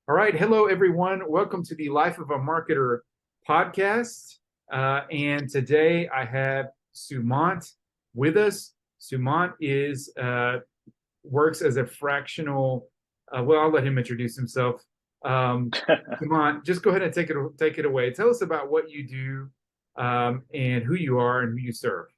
All right. Hello, everyone. Welcome to the Life of a Marketer podcast. And today I have Sumant with us. Sumant is works as a fractional. Well, I'll let him introduce himself. Sumant, just go ahead and take it away. Tell us about what you do, and who you are and who you serve.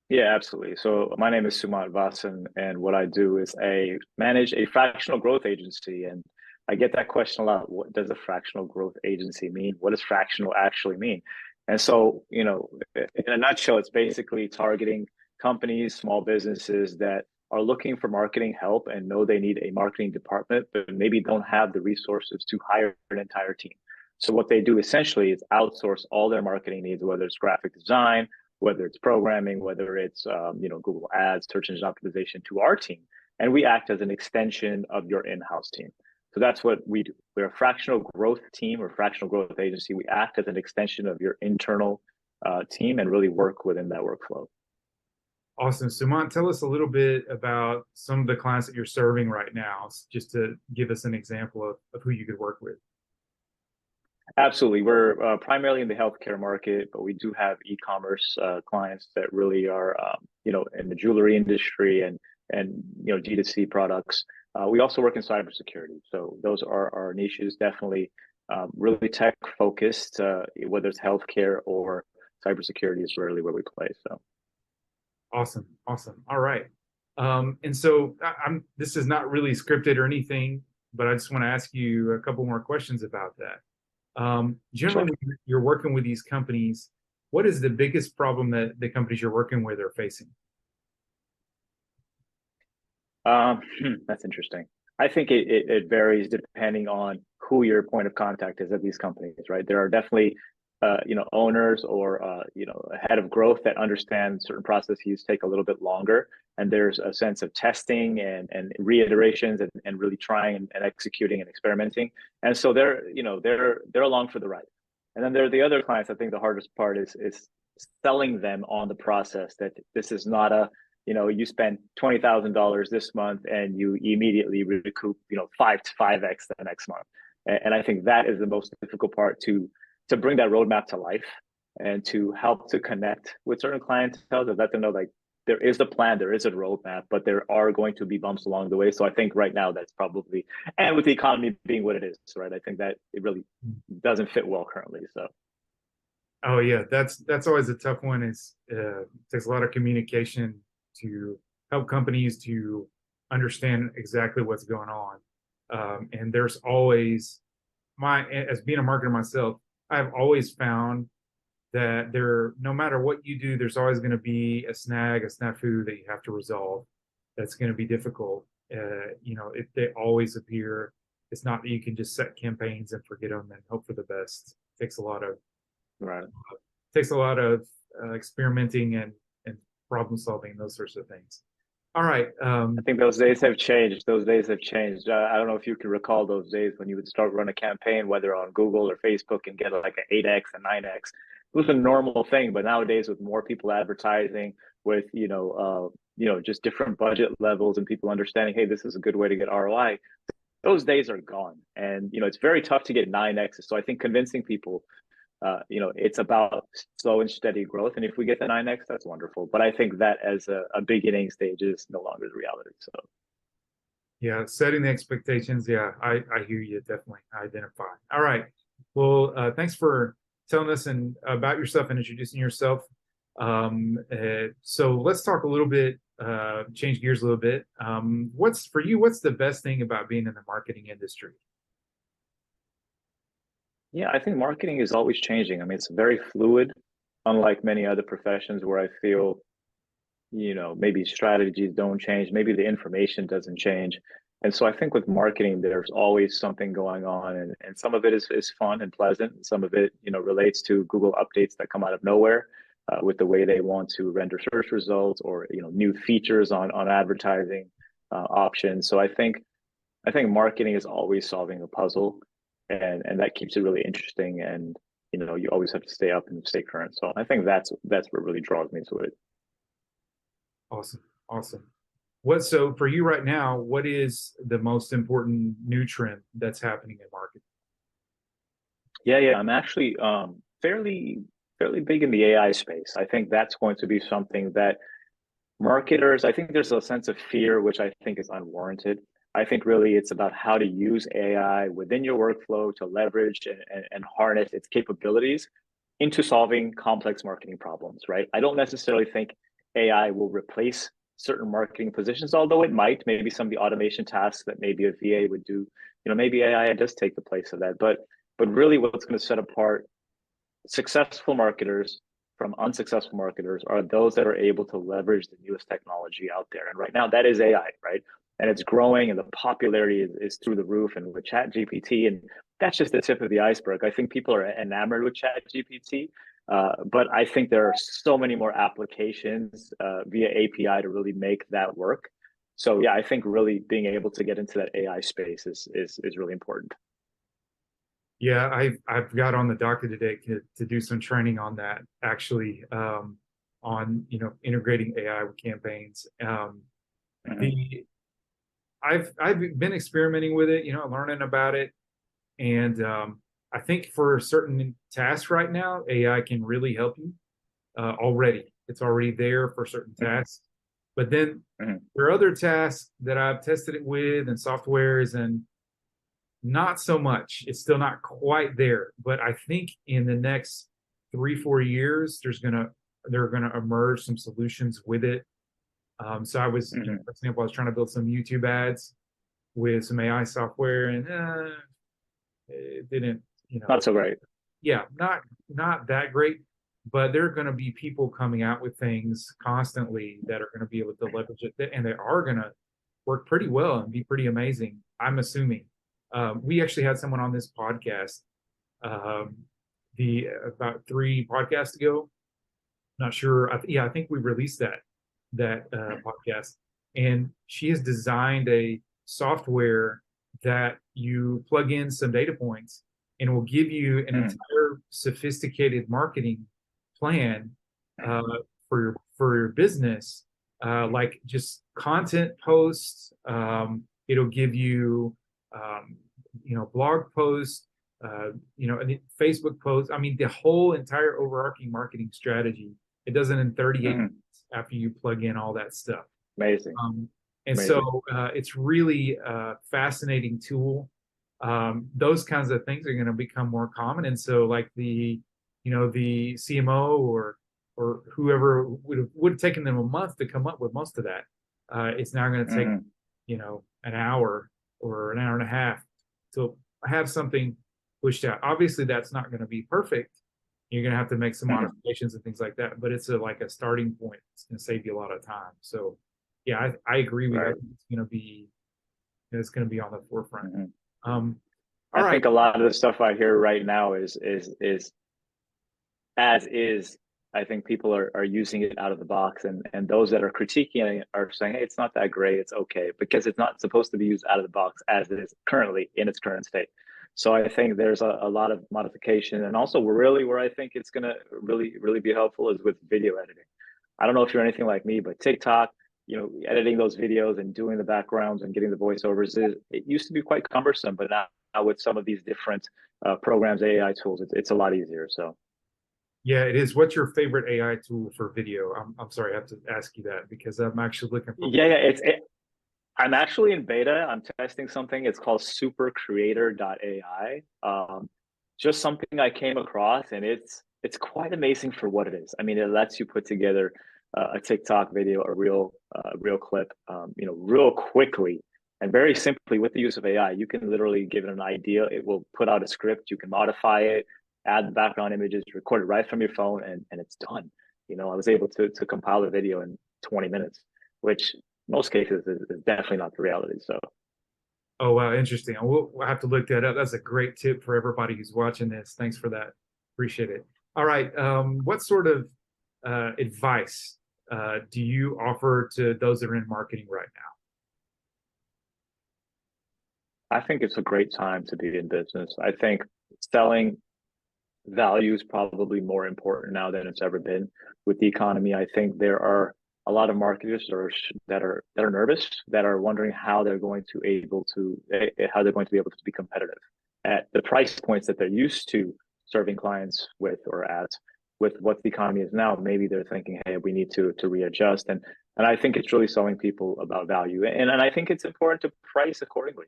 Yeah, absolutely. So my name is Sumant Vasan, and what I do is I manage a fractional growth agency. And I get that question a lot. What does a fractional growth agency mean? What does fractional actually mean? And so, in a nutshell, it's basically targeting companies, small businesses that are looking for marketing help and know they need a marketing department, but maybe don't have the resources to hire an entire team. So what they do essentially is outsource all their marketing needs, whether it's graphic design, whether it's programming, whether it's Google Ads, search engine optimization to our team, and we act as an extension of your in-house team. So that's what we do. We're a fractional growth team or fractional growth agency. We act as an extension of your internal team and really work within that workflow. Awesome. Sumant, tell us a little bit about some of the clients that you're serving right now, just to give us an example of who you could work with. Absolutely. We're primarily in the healthcare market, but we do have e-commerce clients that really are, in the jewelry industry and D2C products. We also work in cybersecurity. So those are our niches, definitely really tech focused, whether it's healthcare or cybersecurity is really where we play. So Awesome. Awesome. All right. And so this is not really scripted or anything, but I just want to ask you a couple more questions about that. Generally, sure. when you're working with these companies, what is the biggest problem that the companies you're working with are facing? That's interesting. I think it varies depending on who your point of contact is at these companies, right? There are definitely, owners or, a head of growth that understand certain processes take a little bit longer. And there's a sense of testing and reiterations and really trying and executing and experimenting. And so they're along for the ride. And then there are the other clients. I think the hardest part is selling them on the process that this is not you spend $20,000 this month and you immediately recoup, 5x the next month. And I think that is the most difficult part to bring that roadmap to life and to help to connect with certain clientele to let them know like there is a plan, there is a roadmap, but there are going to be bumps along the way. So I think right now that's probably, and with the economy being what it is, right? I think that it really doesn't fit well currently. So Oh yeah, that's always a tough one. Takes a lot of communication to help companies to understand exactly what's going on. And there's always as being a marketer myself, I've always found that no matter what you do, there's always going to be a snag, a snafu that you have to resolve. That's going to be difficult. If they always appear, it's not that you can just set campaigns and forget them and hope for the best. It right. takes a lot of experimenting and problem solving, those sorts of things. All right. I think those days have changed. Those days have changed. I don't know if you can recall those days when you would start run a campaign, whether on Google or Facebook, and get like an 8x and 9x. It was a normal thing, but nowadays with more people advertising, with just different budget levels and people understanding, hey, this is a good way to get ROI. Those days are gone, and it's very tough to get 9x's. So I think convincing people it's about slow and steady growth. And if we get the 9x, that's wonderful. But I think that as a beginning stage is no longer the reality. So Yeah, setting the expectations. Yeah, I hear you definitely. I identify. All right. Well, thanks for telling us and about yourself and introducing yourself. So let's talk a little bit, change gears a little bit. What's the best thing about being in the marketing industry? yeah, I think marketing is always changing. I mean, it's very fluid, unlike many other professions where I feel, maybe strategies don't change, maybe the information doesn't change. And so I think with marketing, there's always something going on, and some of it is fun and pleasant. And some of it, relates to Google updates that come out of nowhere with the way they want to render search results or, new features on advertising options. So I think marketing is always solving a puzzle, and that keeps it really interesting. And you always have to stay up and stay current. So I think that's what really draws me to it. Awesome. Awesome. So for you right now, what is the most important new trend that's happening in marketing? Yeah. I'm actually fairly big in the AI space. I think that's going to be something that marketers, I think there's a sense of fear, which I think is unwarranted. I think really it's about how to use AI within your workflow to leverage and harness its capabilities into solving complex marketing problems, right? I don't necessarily think AI will replace certain marketing positions, although it might. Maybe some of the automation tasks that maybe a VA would do, maybe AI does take the place of that. But really what's going to set apart successful marketers from unsuccessful marketers are those that are able to leverage the newest technology out there. And right now, that is AI, right? And it's growing, and the popularity is through the roof. And with Chat GPT, and that's just the tip of the iceberg. I think people are enamored with Chat GPT, but I think there are so many more applications via API to really make that work. So yeah, I think really being able to get into that AI space is really important. Yeah, I've got on the docket today to do some training on that actually, on integrating AI with campaigns. Mhm. The I've been experimenting with it, learning about it, and I think for certain tasks right now, AI can really help you already. It's already there for certain Mhm. tasks, but then Mhm. there are other tasks that I've tested it with and softwares, and not so much. It's still not quite there, but I think in the next 3, 4 years, there are gonna emerge some solutions with it. So I was, Mhm. for example, I was trying to build some YouTube ads with some AI software, and it didn't, Not so great. yeah, not that great. But there are going to be people coming out with things constantly that are going to be able to leverage it, and they are going to work pretty well and be pretty amazing. I'm assuming. We actually had someone on this podcast, um, the about 3 podcasts ago. Not sure. Yeah, I think we released that podcast, and she has designed a software that you plug in some data points, and it will give you an Mhm. entire sophisticated marketing plan uh, Mhm. for your business, like just content posts. It'll give you, um, blog posts, and Facebook posts. I mean, the whole entire overarching marketing strategy. It does it in 38 Mhm. minutes after you plug in all that stuff. Amazing. Um, and Amazing. so it's really a fascinating tool. Those kinds of things are going to become more common. And so like the CMO or whoever would have taken them a month to come up with most of that. It's now going to take, Mhm. an hour or an hour and a half to have something pushed out. Obviously, that's not going to be perfect. You're going to have to make some Mhm. modifications and things like that, but it's like a starting point. It's going to save you a lot of time. So, yeah, I agree with you. I Right. think it's going to be on the forefront. Mhm. Um, all I right. think a lot of the stuff I hear right now is as is. I think people are using it out of the box, and those that are critiquing it are saying, hey, it's not that great, it's okay, because it's not supposed to be used out of the box as it is currently in its current state. So I think there's a lot of modification, and also really where I think it's gonna really be helpful is with video editing. I don't know if you're anything like me, but TikTok, editing those videos and doing the backgrounds and getting the voiceovers, it used to be quite cumbersome, but now with some of these different programs, AI tools, it's a lot easier. So Yeah, it is. What's your favorite AI tool for video? I'm sorry, I have to ask you that because I'm actually looking for one. yeah, I'm actually in beta. I'm testing something. It's called supercreator.ai. Just something I came across, and it's quite amazing for what it is. I mean, it lets you put together a TikTok video, a real clip, real quickly and very simply with the use of AI. You can literally give it an idea. It will put out a script. You can modify it, add the background images, record it right from your phone, and it's done. I was able to compile a video in 20 minutes, which most cases is definitely not the reality. So Oh, wow, interesting. We'll have to look that up. That's a great tip for everybody who's watching this. Thanks for that. Appreciate it. All right. What sort of advice do you offer to those that are in marketing right now? I think it's a great time to be in business. I think selling value is probably more important now than it's ever been with the economy. I think there are a lot of marketers that are nervous, that are wondering how they're going to be able to be competitive at the price points that they're used to serving clients with, or at with what the economy is now. Maybe they're thinking, hey, we need to readjust. And I think it's really showing people about value. And I think it's important to price accordingly.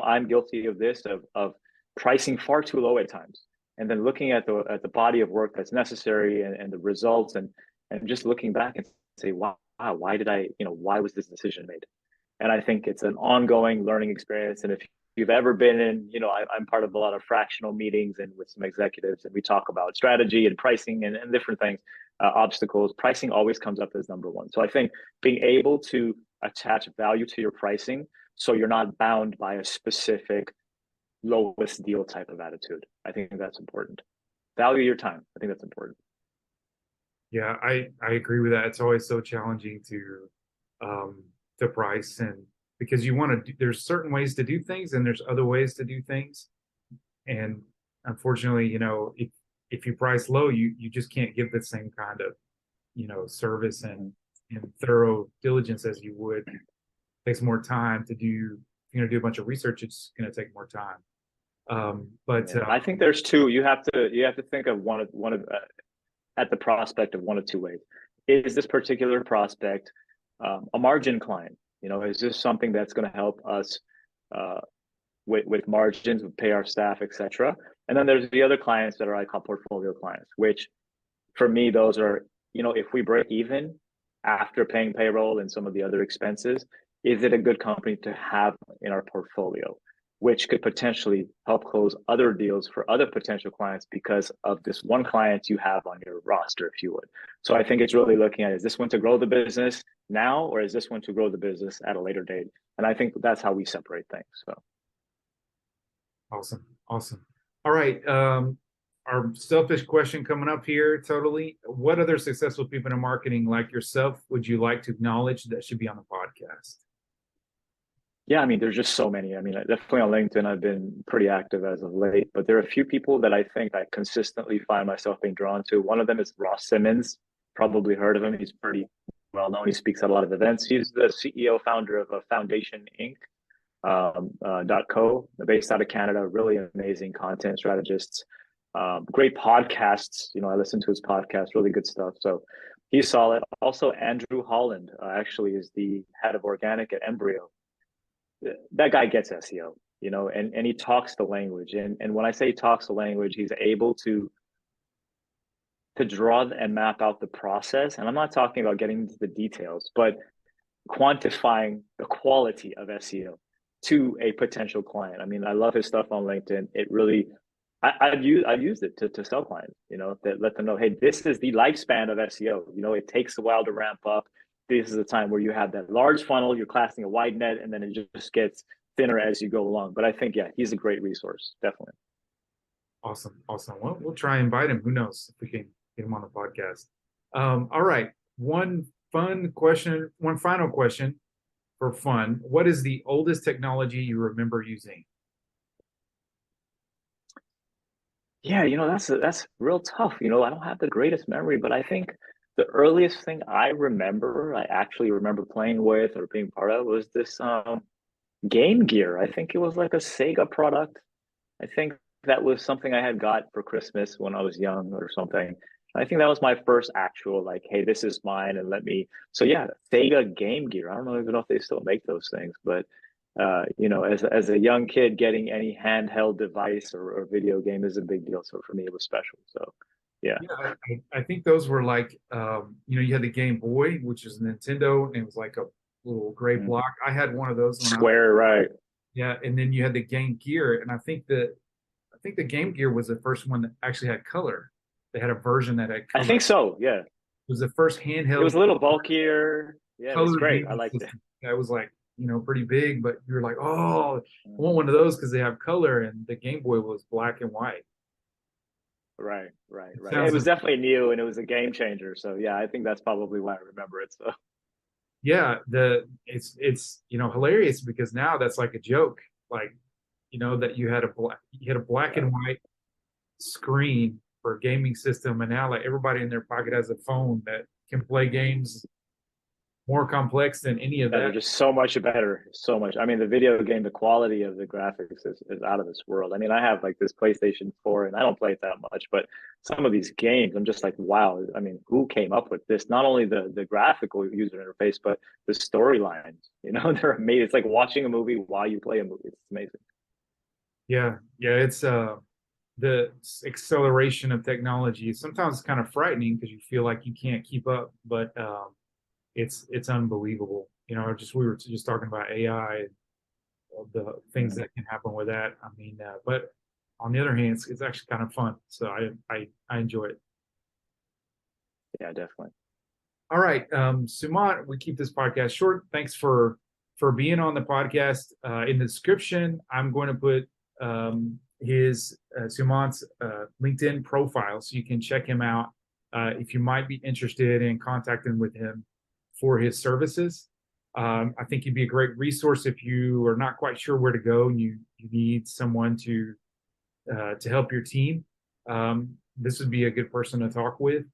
I'm guilty of this, of pricing far too low at times, and then looking at the body of work that's necessary, and the results, and just looking back and say, wow, why was this decision made? And I think it's an ongoing learning experience. And if you've ever been in, I'm part of a lot of fractional meetings and with some executives, and we talk about strategy and pricing and different things, obstacles. Pricing always comes up as number one. So I think being able to attach value to your pricing, so you're not bound by a specific lowest deal type of attitude, I think that's important. Value your time. I think that's important. Yeah, I agree with that. It's always so challenging to price, and because you want to there's certain ways to do things and there's other ways to do things. And unfortunately, if you price low, you just can't give the same kind of, service and thorough diligence as you would. It takes more time to do, do a bunch of research. It's going to take more time. I think there's two. You have to think of one of at the prospect of one of two ways. Is this particular prospect a margin client? Is this something that's going to help us with margins, pay our staff, etc.? And then there's the other clients that are, I call portfolio clients, which for me, those are, if we break even after paying payroll and some of the other expenses, is it a good company to have in our portfolio, which could potentially help close other deals for other potential clients because of this one client you have on your roster, if you would. So I think it's really looking at, is this one to grow the business now, or is this one to grow the business at a later date? And I think that's how we separate things. So awesome. All right. Our selfish question coming up here, totally. What other successful people in marketing like yourself would you like to acknowledge that should be on the podcast? Yeah, there's just so many. Definitely on LinkedIn, I've been pretty active as of late, but there are a few people that I think I consistently find myself being drawn to. One of them is Ross Simmons. Probably heard of him. He's pretty well known. He speaks at a lot of events. He's the CEO, founder of Foundation Inc. .co, based out of Canada. Really amazing content strategists. Great podcasts. I listen to his podcast. Really good stuff. So he's solid. Also, Andrew Holland actually is the head of organic at Embryo. That guy gets SEO, and he talks the language. And when I say he talks the language, he's able to draw and map out the process. And I'm not talking about getting into the details, but quantifying the quality of SEO to a potential client. I love his stuff on LinkedIn. It really, I've used it to sell clients, that let them know, hey, this is the lifespan of SEO. It takes a while to ramp up. This is a time where you have that large funnel, you're casting a wide net, and then it just gets thinner as you go along. But I think, yeah, he's a great resource, definitely. Awesome. Well, we'll try and invite him. Who knows if we can get him on the podcast. All right. One final question for fun. What is the oldest technology you remember using? Yeah, that's real tough. I don't have the greatest memory, but I think the earliest thing I actually remember playing with or being part of, was this Game Gear. I think it was like a Sega product. I think that was something I had got for Christmas when I was young or something. I think that was my first actual, like, hey, this is mine, and let me. So yeah, Sega Game Gear. I don't even know if they still make those things, but as a young kid, getting any handheld device or video game is a big deal. So for me, it was special. So yeah. I think those were like, you had the Game Boy, which is Nintendo, and it was like a little gray block. I had one of those. Square, right? Yeah, and then you had the Game Gear, and I think the Game Gear was the first one that actually had color. They had a version that had color. I think so. Yeah, it was the first handheld. It was a little bulkier. Yeah, it was great. I liked it. That was like, pretty big, but you were like, oh, I want one of those because they have color, and the Game Boy was black and white. Right. It was definitely new, and it was a game changer. So yeah, I think that's probably why I remember it. So yeah, it's hilarious because now that's like a joke, like, that you had a black and white screen for a gaming system, and now like everybody in their pocket has a phone that can play games more complex than any of Yeah, they're that. just so much better. So much. I mean, the video game, the quality of the graphics is out of this world. I mean, I have like this PlayStation 4 and I don't play it that much, but some of these games, I'm just like, wow. I mean, who came up with this? Not only the graphical user interface, but the storylines. You know, they're amazing. It's like watching a movie while you play a movie. It's amazing. Yeah, yeah, it's the acceleration of technology is sometimes kind of frightening because you feel like you can't keep up, but it's unbelievable. You know, just we were just talking about AI, the things Mm, that can happen with that. I mean, but on the other hand, it's actually kind of fun, so I enjoy it. yeah, definitely. All right, Sumant, we keep this podcast short. Thanks for being on the podcast. In the description, I'm going to put his Sumant's LinkedIn profile so you can check him out if you might be interested in contacting with him for his services. I think he'd be a great resource if you are not quite sure where to go and you need someone to help your team. This would be a good person to talk with.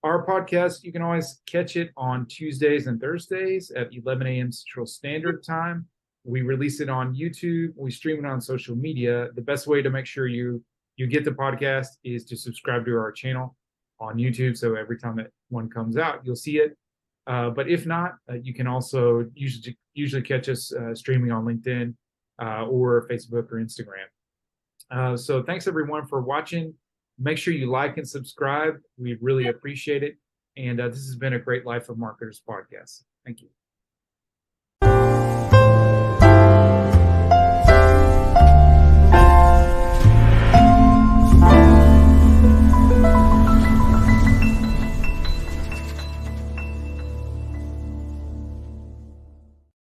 Our podcast, you can always catch it on Tuesdays and Thursdays at 11 a.m. Central Standard Time. We release it on YouTube. We stream it on social media. The best way to make sure you get the podcast is to subscribe to our channel on YouTube. So every time that one comes out, you'll see it. But if not, you can also usually catch us streaming on LinkedIn or Facebook or Instagram. So thanks everyone for watching. Make sure you like and subscribe. We really appreciate it. And this has been a great Life of Marketers podcast. Thank you.